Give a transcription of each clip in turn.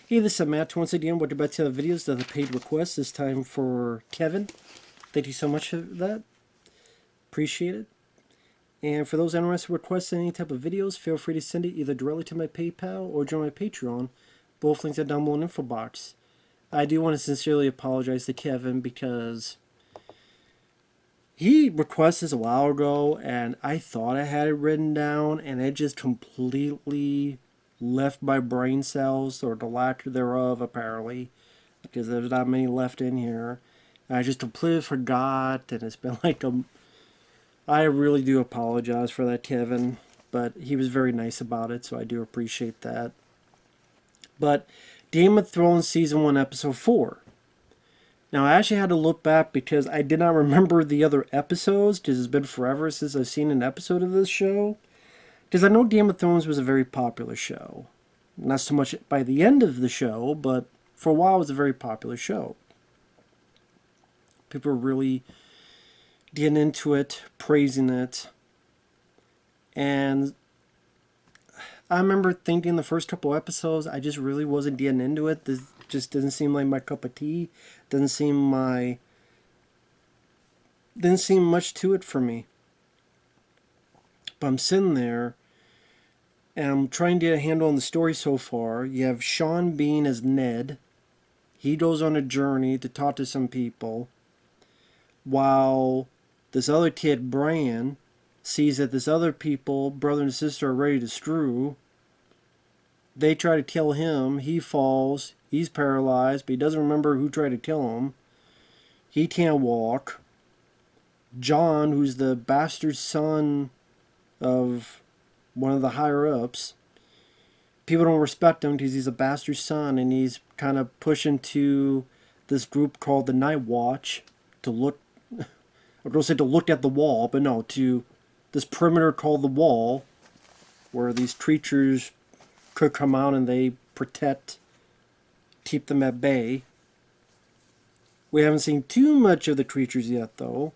Hey, this is Matt once again. Welcome back to the videos of the paid request. This time for Kevin. Thank you so much for that. Appreciate it. And for those interested in requesting any type of videos, feel free to send it either directly to my PayPal or join my Patreon. Both links are down below in the info box. I do want to sincerely apologize to Kevin because he requested this a while ago and I thought I had it written down and it just completely left my brain cells, or the lack thereof apparently, because there's not many left in here. I just completely forgot, and it's been like I really do apologize for that, Kevin, but he was very nice about it, so I do appreciate that. But Game of Thrones Season 1, Episode 4. Now, I actually had to look back because I did not remember the other episodes, because it's been forever since I've seen an episode of this show. Because I know Game of Thrones was a very popular show. Not so much by the end of the show, but for a while it was a very popular show. People were really getting into it, praising it. And I remember thinking the first couple episodes, I just really wasn't getting into it. This just didn't seem like my cup of tea. Didn't seem much to it for me. But I'm sitting there and I'm trying to get a handle on the story so far. You have Sean Bean as Ned. He goes on a journey to talk to some people, while this other kid, Bran, sees that this other people, brother and sister, are ready to screw. They try to kill him. He falls. He's paralyzed, but he doesn't remember who tried to kill him. He can't walk. John, who's the bastard son of one of the higher-ups, people don't respect him because he's a bastard son, and he's kind of pushing to this group called the Night Watch to look, I don't say to look at the wall, but no, to this perimeter called the Wall, where these creatures could come out and they protect, keep them at bay. We haven't seen too much of the creatures yet, though.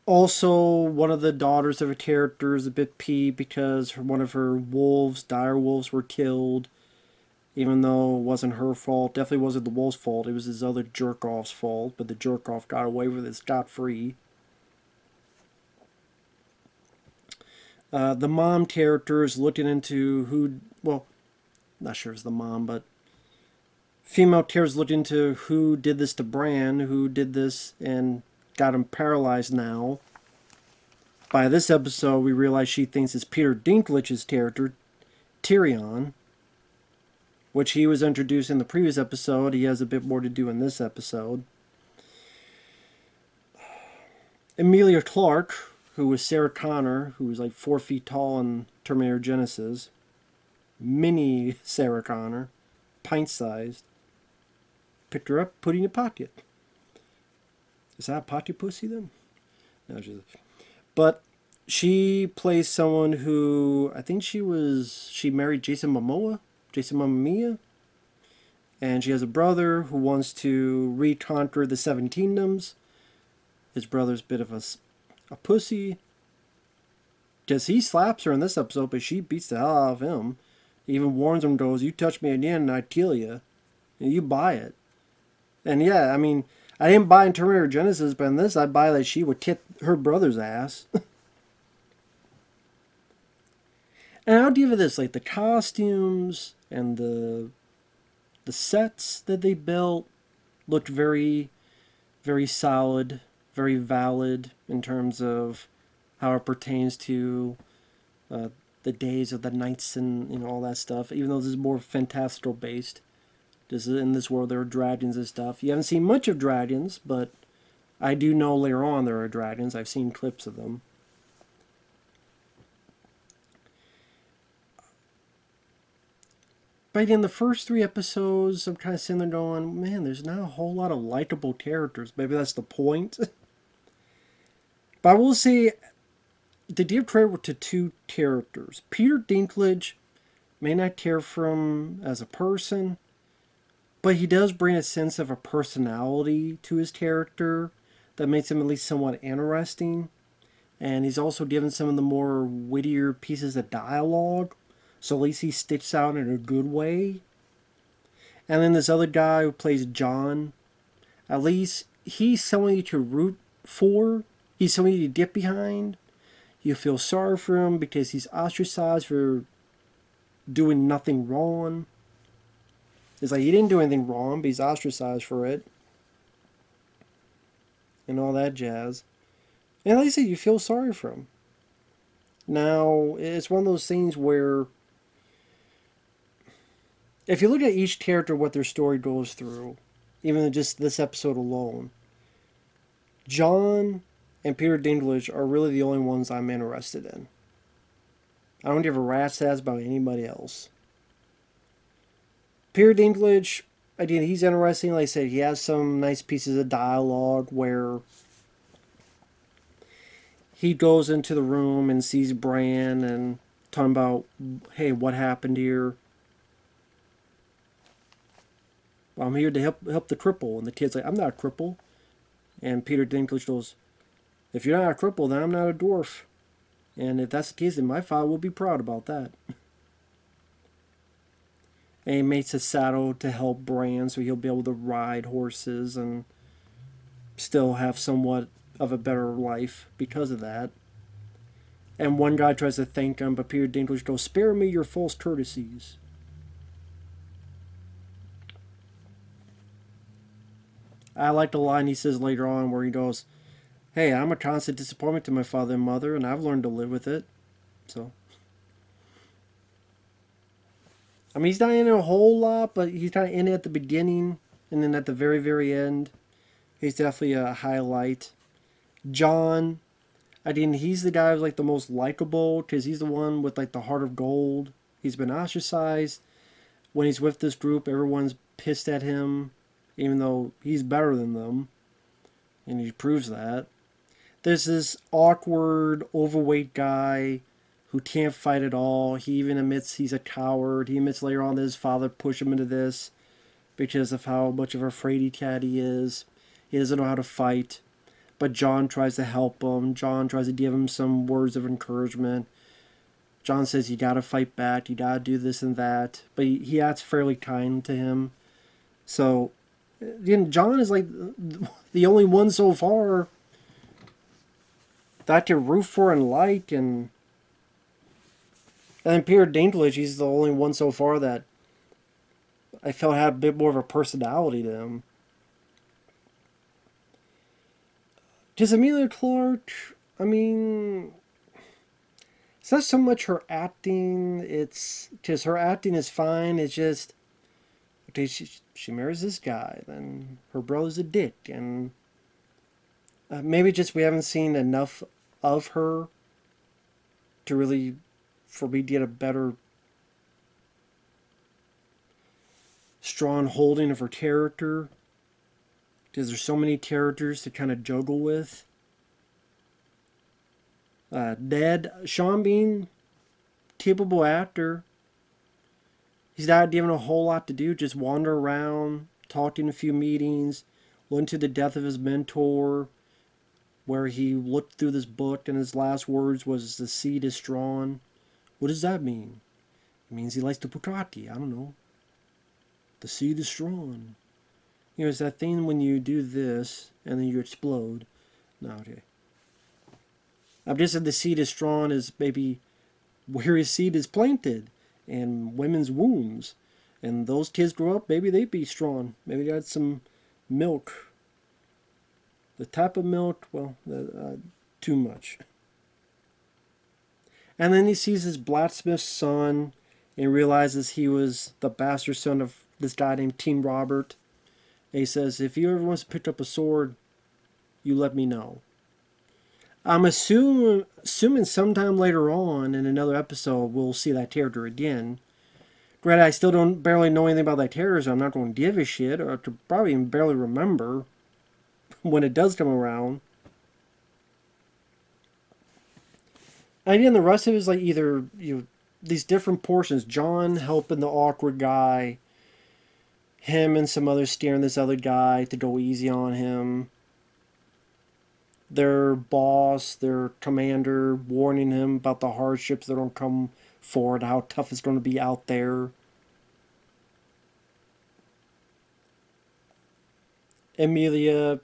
Also, one of the daughters of a character is a bit peeved because one of her wolves, dire wolves, were killed. Even though it wasn't her fault. Definitely wasn't the wolf's fault. It was his other jerk-off's fault. But the jerk-off got away with it scot-free. The mom character is looking into who... Well, not sure it's the mom, but... Female character is looking into who did this to Bran. Who did this and got him paralyzed now. By this episode, we realize she thinks it's Peter Dinklage's character, Tyrion, which he was introduced in the previous episode. He has a bit more to do in this episode. Emilia Clarke, who was Sarah Connor, who was like 4 feet tall in Terminator Genesis. Mini Sarah Connor, pint-sized. Picked her up, put it in your pocket. Is that a pocket pussy then? No, but she plays someone who, I think she married Jason Momoa. Jason Mamma, and she has a brother who wants to reconquer the Seven Kingdoms. His brother's a bit of a pussy, because he slaps her in this episode, but she beats the hell out of him. He even warns him, goes, "You touch me again and I kill you." And you buy it. And yeah, I mean, I didn't buy in Terminator Genesis, but in this I buy that she would kick her brother's ass. And I'll give it this, like the costumes and the sets that they built looked very, very solid, very valid in terms of how it pertains to the days of the knights and all that stuff. Even though this is more fantastical based, in this world there are dragons and stuff. You haven't seen much of dragons, but I do know later on there are dragons. I've seen clips of them. But in the first 3 episodes, I'm kind of sitting there going, man, there's not a whole lot of likable characters. Maybe that's the point. But I will say, to give credit to 2 characters. Peter Dinklage may not care for him as a person, but he does bring a sense of a personality to his character that makes him at least somewhat interesting. And he's also given some of the more wittier pieces of dialogue. So at least he sticks out in a good way. And then this other guy who plays John, at least he's someone you can root for. He's someone you get behind. You feel sorry for him because he's ostracized for doing nothing wrong. It's like he didn't do anything wrong, but he's ostracized for it. And all that jazz. And like I said, you feel sorry for him. Now, it's one of those things where if you look at each character, what their story goes through, even just this episode alone, John and Peter Dinklage are really the only ones I'm interested in. I don't give a rat's ass about anybody else. Peter Dinklage, again, he's interesting. Like I said, he has some nice pieces of dialogue where he goes into the room and sees Bran and talking about, hey, what happened here? I'm here to help the cripple. And the kid's like, I'm not a cripple. And Peter Dinklage goes, if you're not a cripple, then I'm not a dwarf. And if that's the case, then my father will be proud about that. And he makes a saddle to help Bran so he'll be able to ride horses and still have somewhat of a better life because of that. And one guy tries to thank him, but Peter Dinklage goes, spare me your false courtesies. I like the line he says later on where he goes, hey, I'm a constant disappointment to my father and mother, and I've learned to live with it. So, I mean, he's not in it a whole lot, but he's kind of in it at the beginning, and then at the very, very end, he's definitely a highlight. John, I mean, he's the guy who's like the most likable, because he's the one with like the heart of gold. He's been ostracized. When he's with this group, everyone's pissed at him, even though he's better than them, and he proves that. There's this awkward, overweight guy who can't fight at all. He even admits he's a coward. He admits later on that his father pushed him into this because of how much of a fraidy cat he is. He doesn't know how to fight. But John tries to help him. John tries to give him some words of encouragement. John says, you gotta fight back. You gotta do this and that. But he acts fairly kind to him. So, John is like the only one so far that I can root for and like, and then Peter Dinklage, he's the only one so far that I felt had a bit more of a personality to him. Just Emilia Clarke, I mean, it's not so much her acting, it's just her acting is fine, it's just, okay, she marries this guy, then her brother's a dick, and maybe just we haven't seen enough of her to really, for me to get a better, strong holding of her character. Because there's so many characters to kind of juggle with. Sean Bean, capable actor. He's not given a whole lot to do. Just wander around, talk in a few meetings, learn to the death of his mentor, where he looked through this book and his last words was, the seed is strong. What does that mean? It means he likes the Bukaki. I don't know. The seed is strong. You know, it's that thing when you do this and then you explode. No, okay. I've just said the seed is strong is maybe where his seed is planted in women's wombs. And those kids grow up, maybe they'd be strong. Maybe they got some milk. The type of milk, well, too much. And then he sees his blacksmith's son and realizes he was the bastard son of this guy named King Robert. And he says, if you ever want to pick up a sword, you let me know. I'm assuming sometime later on in another episode we'll see that character again. Granted, I still don't barely know anything about that character, so I'm not going to give a shit, or to probably even barely remember when it does come around. And again, the rest of it is like either these different portions. John helping the awkward guy. Him and some others steering this other guy to go easy on him. their boss, their commander, warning him about the hardships that don't come forward, how tough it's going to be out there. Emilia,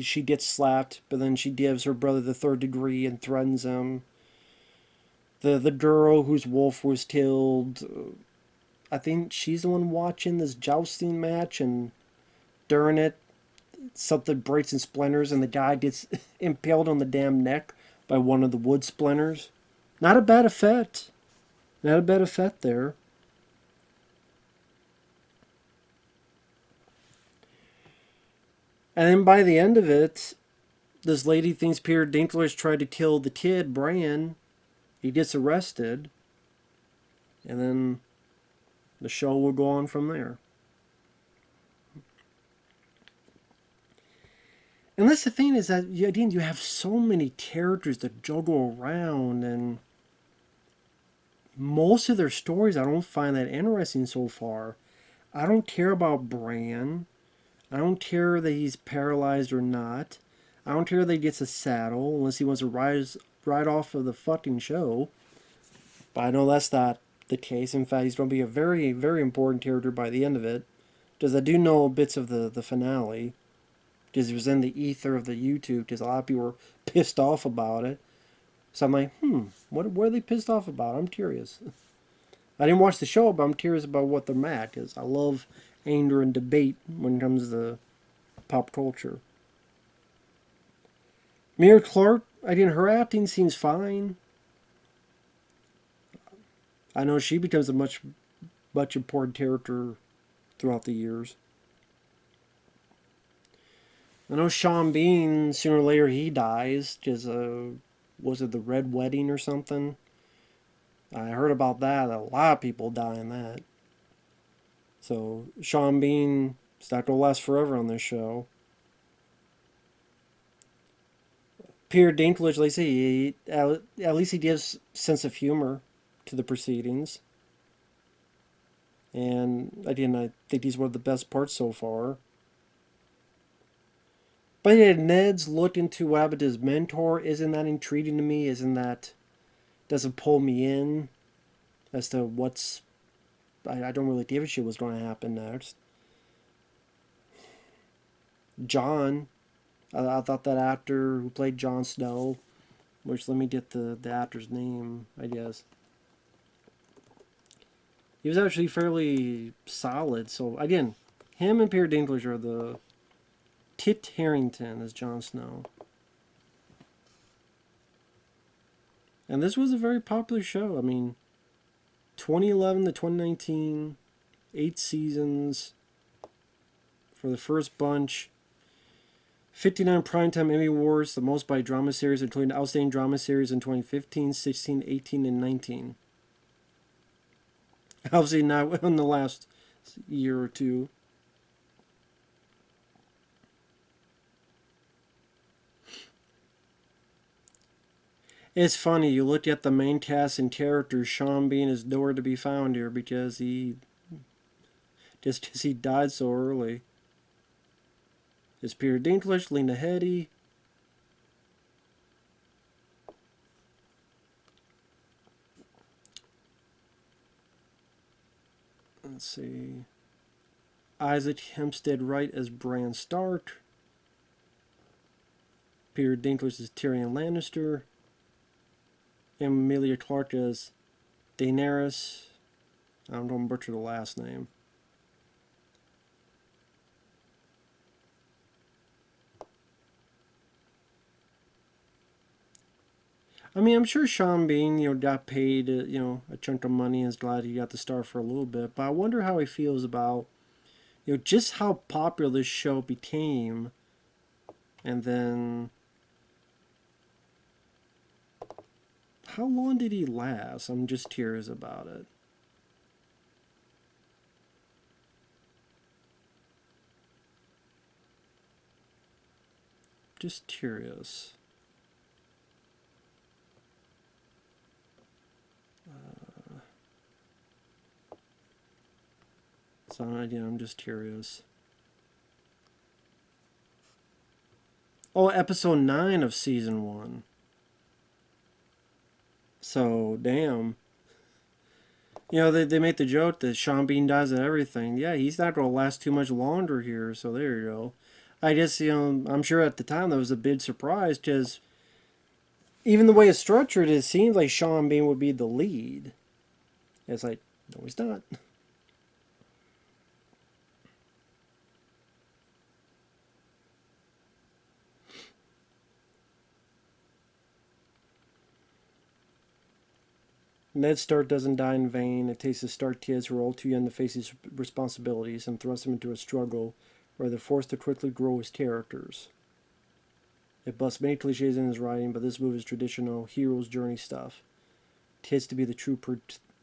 she gets slapped, but then she gives her brother the third degree and threatens him. The girl whose wolf was killed, I think she's the one watching this jousting match, and during it, something breaks in splinters, and the guy gets impaled on the damn neck by one of the wood splinters. Not a bad effect. Not a bad effect there. And then by the end of it, this lady thinks Peter Dinklage tried to kill the kid, Bran. He gets arrested. And then the show will go on from there. And that's the thing is that, again, you have so many characters that juggle around, and most of their stories I don't find that interesting so far. I don't care about Bran. I don't care that he's paralyzed or not. I don't care that he gets a saddle unless he wants to ride off of the fucking show. But I know that's not the case. In fact, he's going to be a very, very important character by the end of it. Because I do know bits of the finale. Because it was in the ether of the YouTube. Because a lot of people were pissed off about it. So I'm like, what are they pissed off about? I'm curious. I didn't watch the show, but I'm curious about what they're mad. Because I love anger and debate when it comes to pop culture. Emilia Clarke, again, her acting seems fine. I know she becomes a much important character throughout the years. I know Sean Bean, sooner or later he dies, because, was it the Red Wedding or something? I heard about that, a lot of people die in that. So, Sean Bean is not going to last forever on this show. Peter Dinklage, like I say, at least he gives sense of humor to the proceedings. And again, I think he's one of the best parts so far. But yeah, Ned's look into what happened to his mentor, isn't that intriguing to me? Doesn't pull me in as to what's... I don't really give a shit what's going to happen next. Jon, I thought that actor who played Jon Snow, which let me get the actor's name, I guess. He was actually fairly solid. So again, him and Peter Dinklage are the Kit Harington as Jon Snow. And this was a very popular show. I mean, 2011 to 2019, 8 seasons for the first bunch. 59 Primetime Emmy Awards, the most by drama series, including Outstanding Drama Series in 2015, 16, 18, and 19. Obviously not in the last year or two. It's funny, you look at the main cast and characters, Sean Bean is nowhere to be found here because he died so early. It's Peter Dinklage, Lena Headey. Let's see. Isaac Hempstead Wright as Bran Stark. Peter Dinklage as Tyrion Lannister. Emilia Clarke as Daenerys. I don't know, I'm butcher the last name. I mean, I'm sure Sean Bean, got paid, a chunk of money and is glad he got the star for a little bit. But I wonder how he feels about, just how popular this show became. And then, how long did he last? I'm just curious about it. Just curious. So, I'm just curious. Oh, episode 9 of season 1. So, damn. You know, they make the joke that Sean Bean dies at everything. Yeah, he's not going to last too much longer here, so there you go. I guess, I'm sure at the time that was a big surprise because even the way it's structured, it seems like Sean Bean would be the lead. It's like, no, he's not. Ned Stark doesn't die in vain. It takes the Stark kids who are all too young to face these responsibilities and thrusts them into a struggle where they're forced to quickly grow as characters. It busts many cliches in his writing, but this movie is traditional hero's journey stuff. It hits to be the true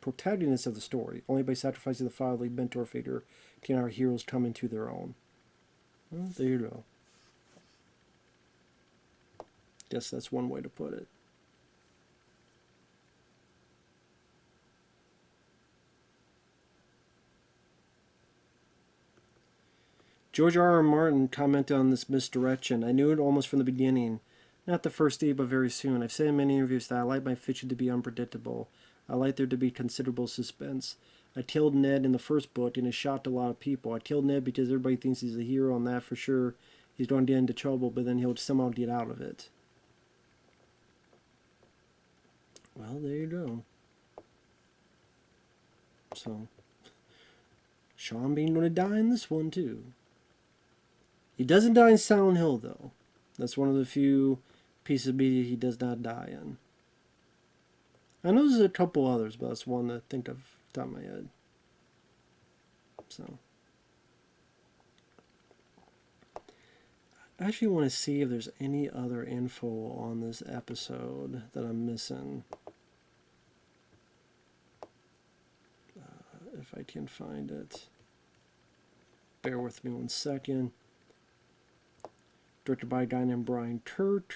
protagonist of the story. Only by sacrificing the fatherly mentor figure can our heroes come into their own. Well, there you go. Guess that's one way to put it. George R.R. Martin commented on this misdirection. I knew it almost from the beginning. Not the first day, but very soon. I've said in many interviews that I like my fiction to be unpredictable. I like there to be considerable suspense. I killed Ned in the first book, and it shocked a lot of people. I killed Ned because everybody thinks he's a hero, and that for sure he's going to get into trouble, but then he'll somehow get out of it. Well, there you go. So, Sean Bean going to die in this one, too. He doesn't die in Silent Hill, though. That's one of the few pieces of media he does not die in. I know there's a couple others, but that's one that I think of top of my head. So, I actually want to see if there's any other info on this episode that I'm missing. If I can find it. Bear with me 1 second. Directed by a guy named Brian Kirk.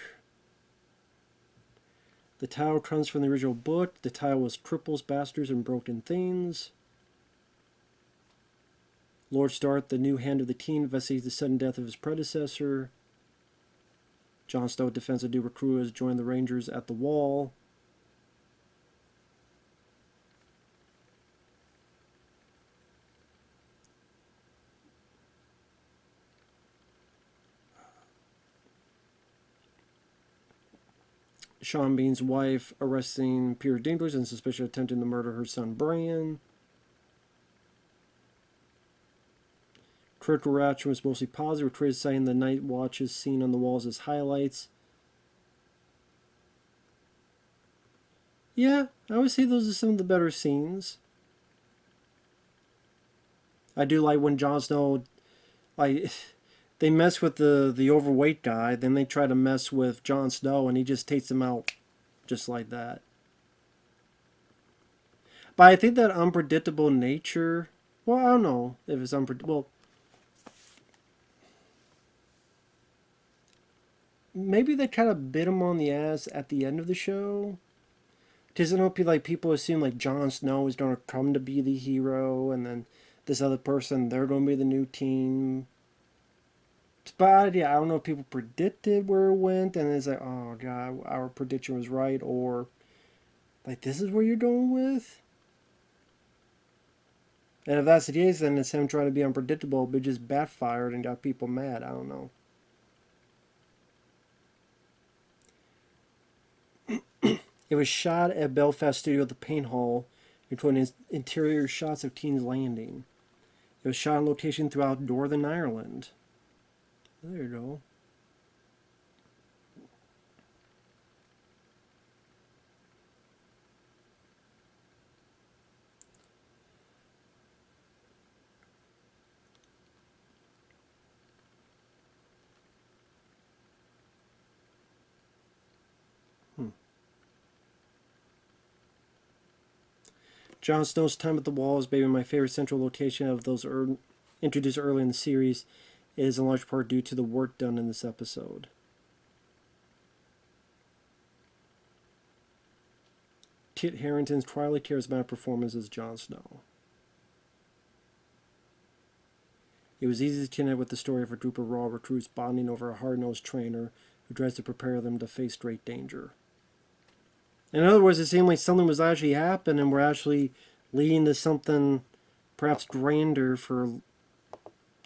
The title comes from the original book. The title was Cripples, Bastards, and Broken Things. Lord Stark, the new hand of the king, investigates the sudden death of his predecessor. Jon Snow defends a new recruit has joined the Rangers at the Wall. Sean Bean's wife arresting Peter Dinklage on suspicion of attempting to murder her son Bran. Critical reaction was mostly positive, criticizing the night watches seen on the walls as highlights. Yeah, I would say those are some of the better scenes. I do like when Jon Snow, like, they mess with the overweight guy, then they try to mess with Jon Snow, and he just takes him out just like that. But I think that unpredictable nature, well, I don't know if it's unpredictable. Maybe they kind of bit him on the ass at the end of the show. Because I know people assume like Jon Snow is going to come to be the hero, and then this other person, they're going to be the new team. But yeah, I don't know if people predicted where it went, and it's like, oh god, our prediction was right, or like this is where you're going with. And if that's the case, then it's him trying to be unpredictable, but just backfired and got people mad. I don't know. It was shot at Belfast studio at the Paint Hall, including interior shots of King's Landing. It was shot on location throughout Northern Ireland. There you go. Jon Snow's time at the wall is maybe my favorite central location of those introduced early in the series. It is in large part due to the work done in this episode. Kit Harington's quietly charismatic performance as Jon Snow. It was easy to connect with the story of a group of raw recruits bonding over a hard-nosed trainer who tries to prepare them to face great danger. In other words, it seemed like something was actually happening and we're actually leading to something perhaps grander for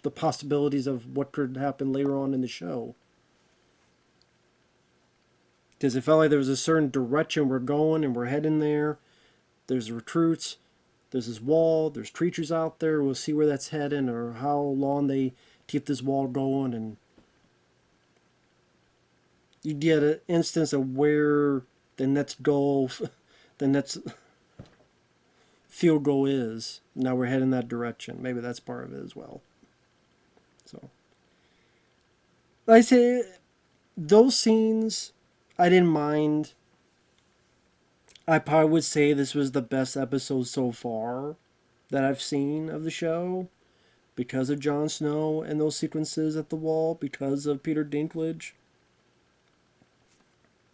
the possibilities of what could happen later on in the show. Because it felt like there was a certain direction we're going and we're heading there. There's recruits, there's this wall, there's creatures out there. We'll see where that's heading or how long they keep this wall going. And you get an instance of where the next goal, the next field goal is. Now we're heading that direction. Maybe that's part of it as well. So, like I say, those scenes I didn't mind. I probably would say this was the best episode so far that I've seen of the show because of Jon Snow and those sequences at the wall, because of Peter Dinklage.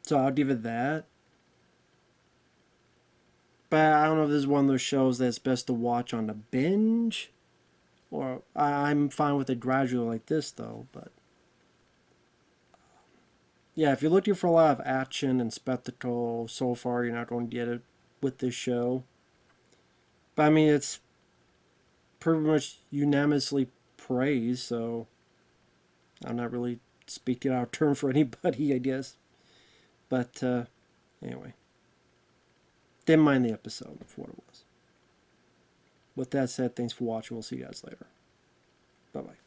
So I'll give it that. But I don't know if this is one of those shows that's best to watch on a binge. Or I'm fine with it gradually like this though, but yeah, if you're looking for a lot of action and spectacle, so far you're not going to get it with this show. But I mean, it's pretty much unanimously praised, so I'm not really speaking out of turn for anybody, I guess. But anyway, didn't mind the episode for what it was. With that said, thanks for watching. We'll see you guys later. Bye-bye.